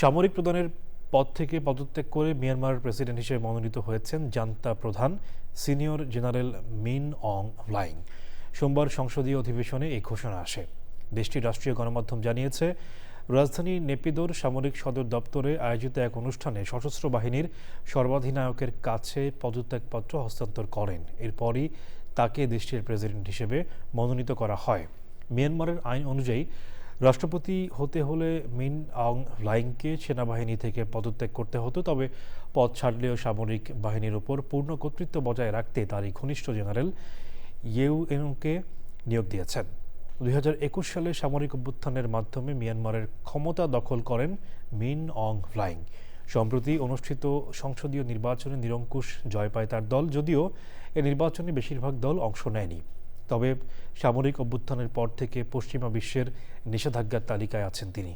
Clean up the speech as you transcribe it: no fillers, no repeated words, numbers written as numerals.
সামরিক প্রধানের পদ থেকে পদত্যাগ করে মিয়ানমার প্রেসিডেন্ট হিসেবে মনোনীত হয়েছেন জান্তা প্রধান সিনিয়র জেনারেল মিন অং হ্লাইং। সোমবার সংসদীয় অধিবেশনে এই ঘোষণা আসে। দেশটির রাষ্ট্রীয় গণমাধ্যম জানিয়েছে, রাজধানী নেপিদোর সামরিক সদর দপ্তরে আয়োজিত এক অনুষ্ঠানে সশস্ত্র বাহিনীর সর্বাধিনায়কের কাছে পদত্যাগপত্র হস্তান্তর করেন। এরপরই তাকে দেশটির প্রেসিডেন্ট হিসেবে মনোনীত করা হয়। মিয়ানমারের আইন অনুযায়ী রাষ্ট্রপতি হতে হলে মিন অং হ্লাইংকে সেনাবাহিনী থেকে পদত্যাগ করতে হতো, তবে পদ ছাড়লেও সামরিক বাহিনীর উপর পূর্ণ কর্তৃত্ব বজায় রাখতে তারই ঘনিষ্ঠ জেনারেল ইউএনওকে নিয়োগ দিয়েছেন। 2021 সালে সামরিক অভ্যুত্থানের মাধ্যমে মিয়ানমারের ক্ষমতা দখল করেন মিন অং হ্লাইং। সম্প্রতি অনুষ্ঠিত সংসদীয় নির্বাচনে নিরঙ্কুশ জয় পায় তার দল, যদিও এ নির্বাচনে বেশিরভাগ দল অংশ নেয়নি। তবে সামরিক অভ্যুত্থানের পর থেকে পশ্চিমা বিশ্বের নিষেধাজ্ঞার তালিকায় আছেন তিনি।